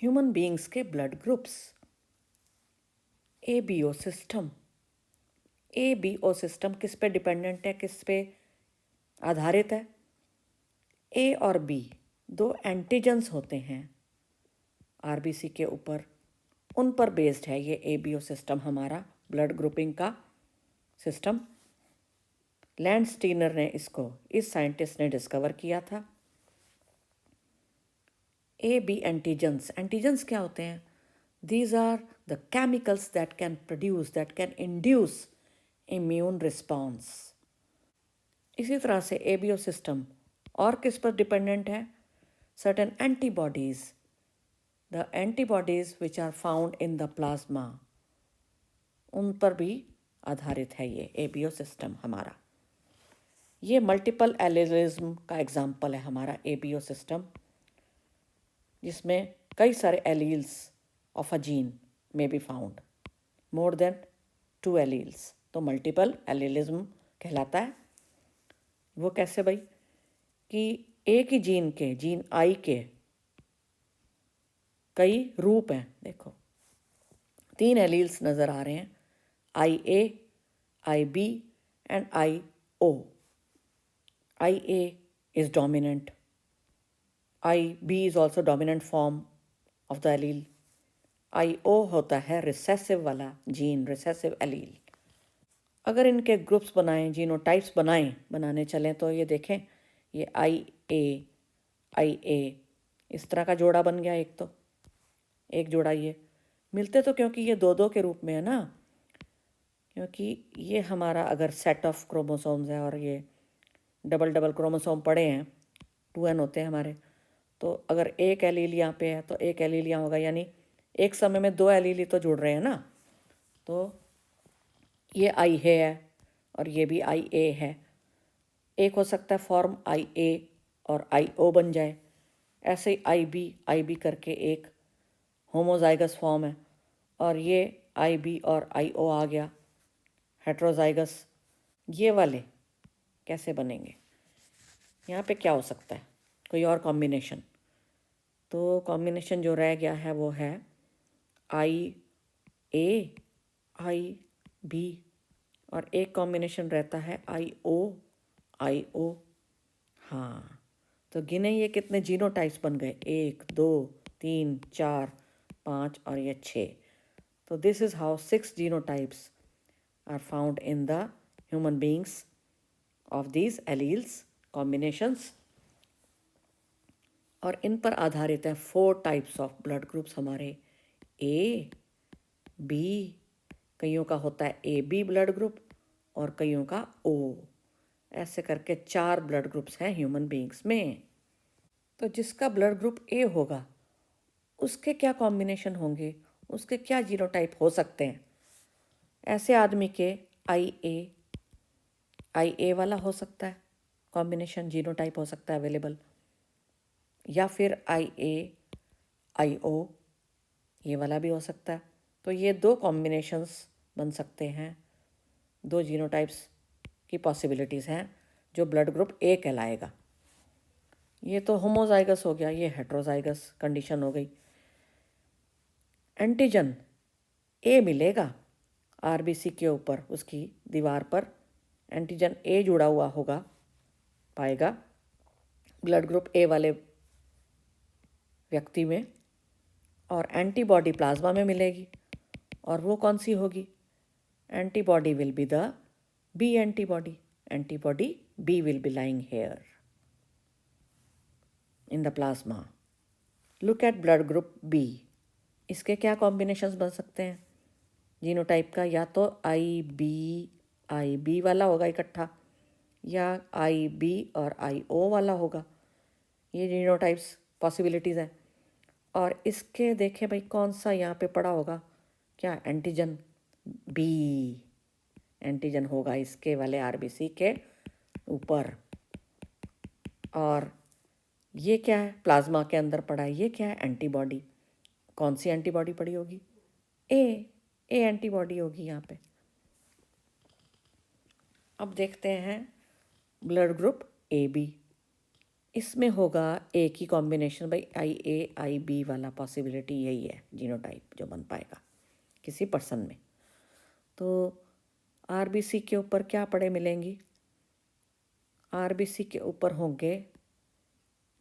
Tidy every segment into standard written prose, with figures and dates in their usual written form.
Human beings के blood groups. ABO system. ABO system किस पे डिपेंडेंट है, किस पे आधारित है? ए और बी दो एंटीजन्स होते हैं आरबीसी के ऊपर, उन पर बेस्ड है ये एबीओ सिस्टम, हमारा ब्लड ग्रुपिंग का सिस्टम। लैंडस्टीनर ने इसको, इस साइंटिस्ट ने डिस्कवर किया था। ए बी एंटीजन्स, एंटीजन्स क्या होते हैं? These are the chemicals that can produce, that can induce immune response. इसी तरह से एबीओ सिस्टम और किस पर डिपेंडेंट है? Certain antibodies, the antibodies which are found in the plasma, उन पर भी आधारित है ये एबीओ सिस्टम हमारा। ये मल्टीपल एलिलिज्म का एग्जाम्पल है हमारा एबीओ सिस्टम, जिसमें कई सारे एलील्स ऑफ अ जीन में be found, more than 2 alleles, तो मल्टीपल एलिलिज्म कहलाता है। वो कैसे भाई? कि एक ही जीन के, जीन आई के कई रूप हैं। देखो 3 एलील्स नज़र आ रहे हैं, I A, I B and I O. I A is dominant, I B is also dominant form of the allele, I O होता है रिसेसिव वाला जीन, रिसेसिव एलील। अगर इनके ग्रुप्स बनाएं, जीनोटाइप्स बनाने चलें तो ये देखें, ये आई ए इस तरह का जोड़ा बन गया। एक तो एक जोड़ा ये मिलते तो, क्योंकि ये 2-2 के रूप में है ना, क्योंकि ये हमारा अगर सेट ऑफ क्रोमोसोम्स है और ये डबल क्रोमोसोम पड़े हैं, 2n होते हैं हमारे, तो अगर एक एलील यहाँ पे है तो एक एलील यहाँ होगा, यानी एक समय में 2 एलील तो जुड़ रहे हैं ना। तो ये आई है और ये भी आई ए है। एक हो सकता है फॉर्म आई ए और आई ओ बन जाए, ऐसे ही आई बी करके एक होमोजाइगस फॉर्म है, और ये आई बी और आई ओ आ गया हेट्रोजाइगस। ये वाले कैसे बनेंगे? यहाँ पे क्या हो सकता है कोई और कॉम्बिनेशन? तो कॉम्बिनेशन जो रह गया है वो है आई ए आई बी, और एक कॉम्बिनेशन रहता है आई ओ। हाँ, तो गिने ये कितने जीनोटाइप्स बन गए? 1 2 3 4 5 और ये 6। तो this is how 6 genotypes are found in the human beings of these alleles combinations, और इन पर आधारित है 4 टाइप्स ऑफ ब्लड ग्रुप्स हमारे। ए बी, कईयों का होता है ए बी ब्लड ग्रुप और कईयों का ओ, ऐसे करके 4 ब्लड ग्रुप्स हैं ह्यूमन बीइंग्स में। तो जिसका ब्लड ग्रुप ए होगा उसके क्या कॉम्बिनेशन होंगे, उसके क्या जीनोटाइप हो सकते हैं? ऐसे आदमी के आई ए वाला हो सकता है कॉम्बिनेशन, जीनोटाइप हो सकता है अवेलेबल, या फिर आई ओ ये वाला भी हो सकता है। तो ये 2 कॉम्बिनेशंस बन सकते हैं, 2 जीनोटाइप्स की पॉसिबिलिटीज़ हैं जो ब्लड ग्रुप ए कहलाएगा। ये तो होमोजाइगस हो गया, ये हेट्रोजाइगस कंडीशन हो गई। एंटीजन ए मिलेगा आरबीसी के ऊपर, उसकी दीवार पर एंटीजन ए जुड़ा हुआ होगा, पाएगा ब्लड ग्रुप ए वाले व्यक्ति में, और एंटीबॉडी प्लाज्मा में मिलेगी। और वो कौन सी होगी? Antibody will be the B antibody B will be lying here in the plasma. Look at blood group B, इसके क्या कॉम्बिनेशंस बन सकते हैं जीनोटाइप का? या तो आई बी वाला होगा इकट्ठा, या आई बी और आई ओ वाला होगा। ये जीनोटाइप्स पॉसिबिलिटीज़ हैं। और इसके देखें भाई कौन सा यहाँ पे पड़ा होगा, क्या एंटीजन बी एंटीजन होगा इसके वाले आरबीसी के ऊपर। और ये क्या है, प्लाज्मा के अंदर पड़ा है, ये क्या है? एंटीबॉडी। कौन सी एंटीबॉडी पड़ी होगी? ए एंटीबॉडी होगी यहाँ पे। अब देखते हैं ब्लड ग्रुप ए बी। इसमें होगा ए की कॉम्बिनेशन, भाई IA IB वाला पॉसिबिलिटी यही है जीनोटाइप जो बन पाएगा किसी पर्सन में। तो RBC के ऊपर क्या पड़े मिलेंगी? RBC के ऊपर होंगे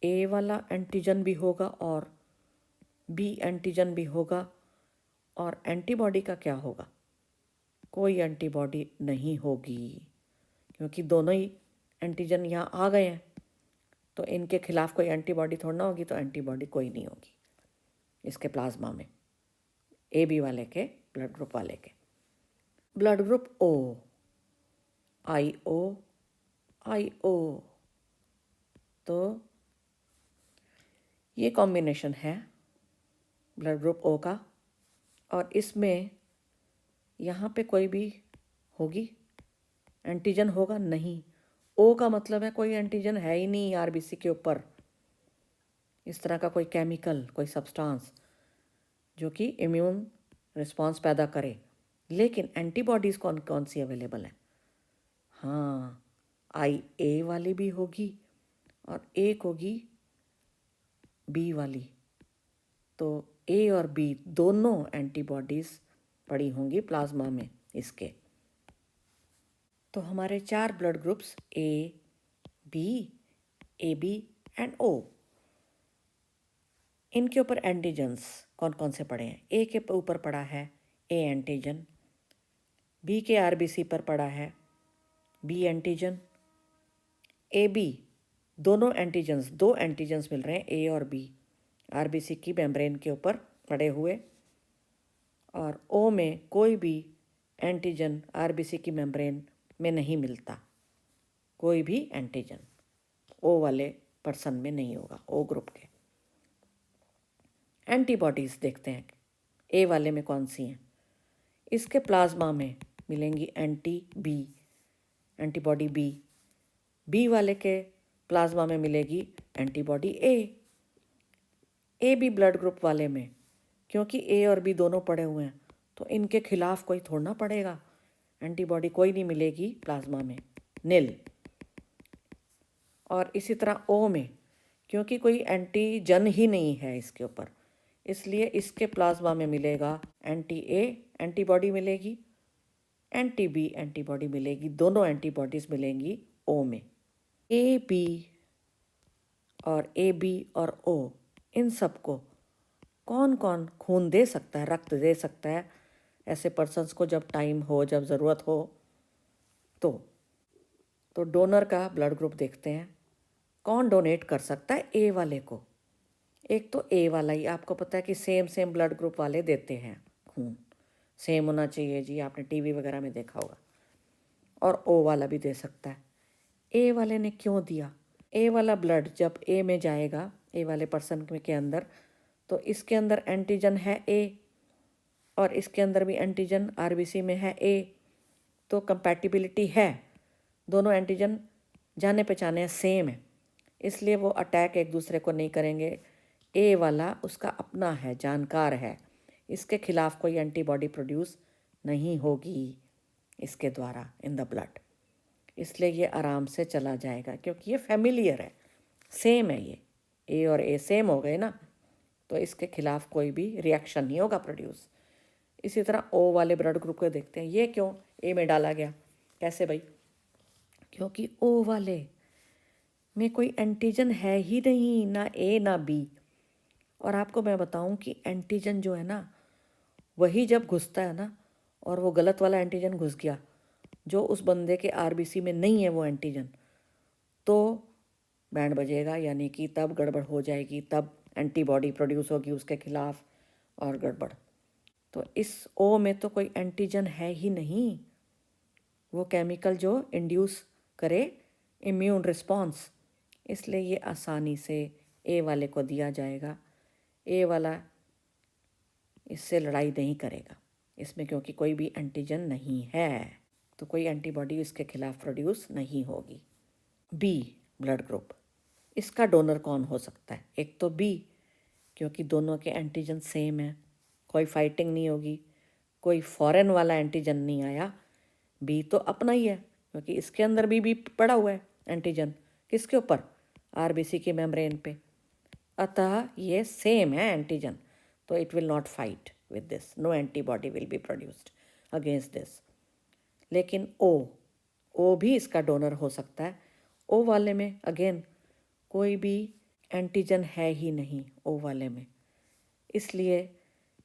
ए वाला एंटीजन भी होगा और बी एंटीजन भी होगा, और एंटीबॉडी का क्या होगा? कोई एंटीबॉडी नहीं होगी, क्योंकि दोनों ही एंटीजन यहाँ आ गए हैं, तो इनके खिलाफ कोई एंटीबॉडी थोड़ा ना होगी, तो एंटीबॉडी कोई नहीं होगी इसके प्लाज्मा में, AB वाले के, ब्लड ग्रुप वाले के। ब्लड ग्रुप O, IO, तो ये कॉम्बिनेशन है ब्लड ग्रुप O का, और इसमें यहाँ पे कोई भी होगी एंटीजन होगा नहीं। O का मतलब है कोई एंटीजन है ही नहीं RBC के ऊपर, इस तरह का कोई केमिकल, कोई सब्सटेंस जो कि इम्यून रिस्पांस पैदा करे। लेकिन एंटीबॉडीज़ कौन कौन सी अवेलेबल है? हाँ, IA वाली भी होगी और एक होगी B वाली। तो A और B दोनों एंटीबॉडीज़ पड़ी होंगी प्लाज्मा में इसके। तो हमारे 4 blood groups A, B, AB and O, इनके ऊपर एंटीजन्स कौन कौन से पड़े हैं? A के ऊपर पड़ा है A एंटीजन, B के RBC पर पड़ा है B एंटीजन, AB दोनों एंटीजन्स, 2 एंटीजन्स मिल रहे हैं A और B RBC की मेम्ब्रेन के ऊपर पड़े हुए, और O में कोई भी एंटीजन RBC की मेम्ब्रेन में नहीं मिलता, कोई भी एंटीजन O वाले पर्सन में नहीं होगा, O ग्रुप के। एंटीबॉडीज़ देखते हैं A वाले में कौन सी हैं। इसके प्लाज्मा में मिलेंगी एंटीबॉडी B वाले के प्लाज्मा में मिलेगी एंटीबॉडी A भी ब्लड ग्रुप वाले में, क्योंकि A और B दोनों पड़े हुए हैं, तो इनके खिलाफ कोई थोड़ा पड़ेगा, एंटीबॉडी कोई नहीं मिलेगी प्लाज्मा में, नील। और इसी तरह O में, क्योंकि कोई एंटीजन ही नहीं है इसके ऊपर, इसलिए इसके प्लाज्मा में मिलेगा एंटी-A एंटीबॉडी मिलेगी, एंटी-B एंटीबॉडी मिलेगी, दोनों एंटीबॉडीज़ मिलेंगी O में। AB और AB और O, इन सबको कौन कौन खून दे सकता है, रक्त दे सकता है ऐसे पर्सन्स को जब टाइम हो, जब ज़रूरत हो? तो डोनर का ब्लड ग्रुप देखते हैं, कौन डोनेट कर सकता है A वाले को? एक तो A वाला ही, आपको पता है कि सेम ब्लड ग्रुप वाले देते हैं खून, सेम होना चाहिए जी, आपने टीवी वगैरह में देखा होगा। और O वाला भी दे सकता है। A वाले ने क्यों दिया? A वाला ब्लड जब A में जाएगा, A वाले पर्सन के अंदर, तो इसके अंदर एंटीजन है A और इसके अंदर भी एंटीजन RBC में है A, तो कंपैटिबिलिटी है, दोनों एंटीजन जाने पहचाने सेम है, इसलिए वो अटैक एक दूसरे को नहीं करेंगे। A वाला उसका अपना है, जानकार है, इसके खिलाफ कोई एंटीबॉडी प्रोड्यूस नहीं होगी इसके द्वारा इन द ब्लड, इसलिए ये आराम से चला जाएगा, क्योंकि ये फैमिलियर है, सेम है, ये A और A सेम हो गए ना, तो इसके खिलाफ कोई भी रिएक्शन नहीं होगा प्रोड्यूस। इसी तरह O वाले ब्लड ग्रुप को देखते हैं, ये क्यों A में डाला गया, कैसे भाई? क्योंकि O वाले में कोई एंटीजन है ही नहीं, ना A ना B। और आपको मैं बताऊं कि एंटीजन जो है ना, वही जब घुसता है ना, और वो गलत वाला एंटीजन घुस गया जो उस बंदे के RBC में नहीं है वो एंटीजन, तो बैंड बजेगा, यानी कि तब गड़बड़ हो जाएगी, तब एंटीबॉडी प्रोड्यूस होगी उसके खिलाफ और गड़बड़। तो इस O में तो कोई एंटीजन है ही नहीं, वो केमिकल जो इंड्यूस करे इम्यून रिस्पॉन्स, इसलिए ये आसानी से A वाले को दिया जाएगा। A वाला इससे लड़ाई नहीं करेगा इसमें, क्योंकि कोई भी एंटीजन नहीं है, तो कोई एंटीबॉडी इसके खिलाफ प्रोड्यूस नहीं होगी। B ब्लड ग्रुप, इसका डोनर कौन हो सकता है? एक तो B, क्योंकि दोनों के एंटीजन सेम है, कोई फाइटिंग नहीं होगी, कोई फॉरेन वाला एंटीजन नहीं आया, B तो अपना ही है, क्योंकि इसके अंदर भी पड़ा हुआ है एंटीजन, किसके ऊपर? आरबीसी की मेम्ब्रेन पे, अतः ये सेम है एंटीजन, तो it will not fight with this, no antibody will be produced against this. लेकिन ओ भी इसका डोनर हो सकता है। ओ वाले में अगेन कोई भी एंटीजन है ही नहीं ओ वाले में, इसलिए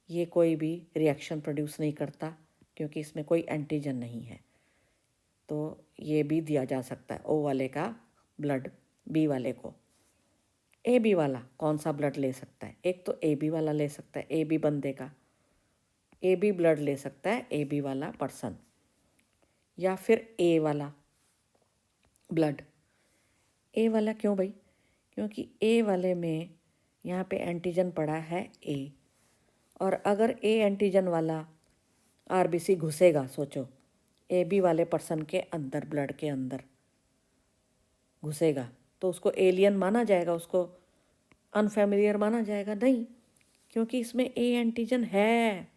ये कोई भी रिएक्शन प्रोड्यूस नहीं करता क्योंकि इसमें कोई एंटीजन नहीं है। तो ये भी दिया जा सकता है ओ वाले का ब्लड बी वाले को। ए बी वाला कौन सा ब्लड ले सकता है? एक तो ए बी वाला ले सकता है, ए बी बंदे का ए बी ब्लड ले सकता है ए बी वाला पर्सन, या फिर ए वाला ब्लड। ए वाला क्यों भाई? क्योंकि ए वाले में यहाँ पे एंटीजन पड़ा है ए, और अगर ए एंटीजन वाला आरबीसी घुसेगा, सोचो ए बी वाले पर्सन के अंदर, ब्लड के अंदर घुसेगा, तो उसको एलियन माना जाएगा, उसको अनफेमिलियर माना जाएगा? नहीं, क्योंकि इसमें ए एंटीजन है।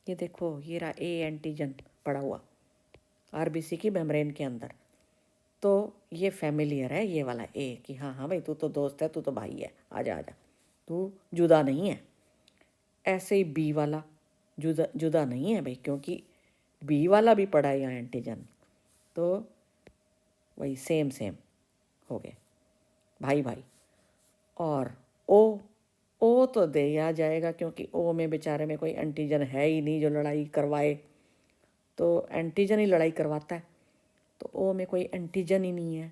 ये देखो, ये रहा ए एंटीजन पड़ा हुआ आरबीसी की मेम्ब्रेन के अंदर, तो ये फेमिलियर है ये वाला ए, कि हाँ हाँ भाई तू तो दोस्त है, तू तो भाई है, आजा आजा, तू जुदा नहीं है। ऐसे ही बी वाला जुदा जुदा नहीं है भाई, क्योंकि बी वाला भी पड़ा है यहाँ एंटीजन, तो वही सेम सेम हो गए भाई भाई। और ओ तो दिया जाएगा क्योंकि ओ में बेचारे में कोई एंटीजन है ही नहीं जो लड़ाई करवाए, तो एंटीजन ही लड़ाई करवाता है, तो ओ में कोई एंटीजन ही नहीं है,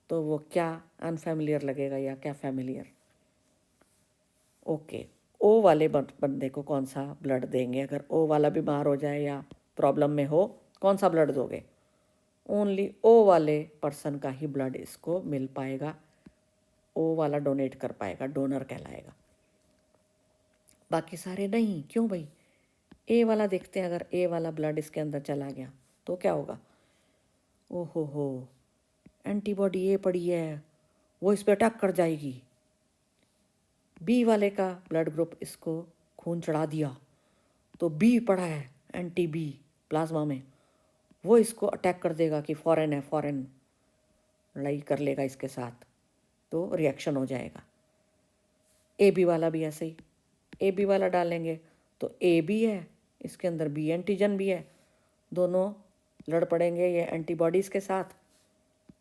तो वो क्या अनफेमिलियर लगेगा या क्या फेमिलियर। ओके, ओ वाले बंदे को कौन सा ब्लड देंगे? अगर ओ वाला बीमार हो जाए या प्रॉब्लम में हो, कौन सा ब्लड दोगे? ओनली ओ वाले पर्सन का ही ब्लड इसको मिल पाएगा, ओ वाला डोनेट कर पाएगा, डोनर कहलाएगा, बाकी सारे नहीं। क्यों भाई? ए वाला देखते हैं, अगर ए वाला ब्लड इसके अंदर चला गया तो क्या होगा? ओहो हो, एंटीबॉडी ए पड़ी है, वो इस पर अटैक कर जाएगी। बी वाले का ब्लड ग्रुप इसको खून चढ़ा दिया, तो बी पड़ा है एंटी बी प्लाज्मा में, वो इसको अटैक कर देगा कि फॉरेन है, फॉरेन लड़ाई कर लेगा इसके साथ, तो रिएक्शन हो जाएगा। ए बी वाला भी ऐसे ही, ए बी वाला डालेंगे तो ए बी है, इसके अंदर बी एंटीजन भी है, दोनों लड़ पड़ेंगे ये एंटीबॉडीज़ के साथ,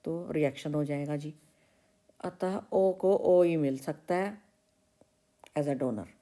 तो रिएक्शन हो जाएगा जी। अतः ओ को ओ ही मिल सकता है एज अ डोनर।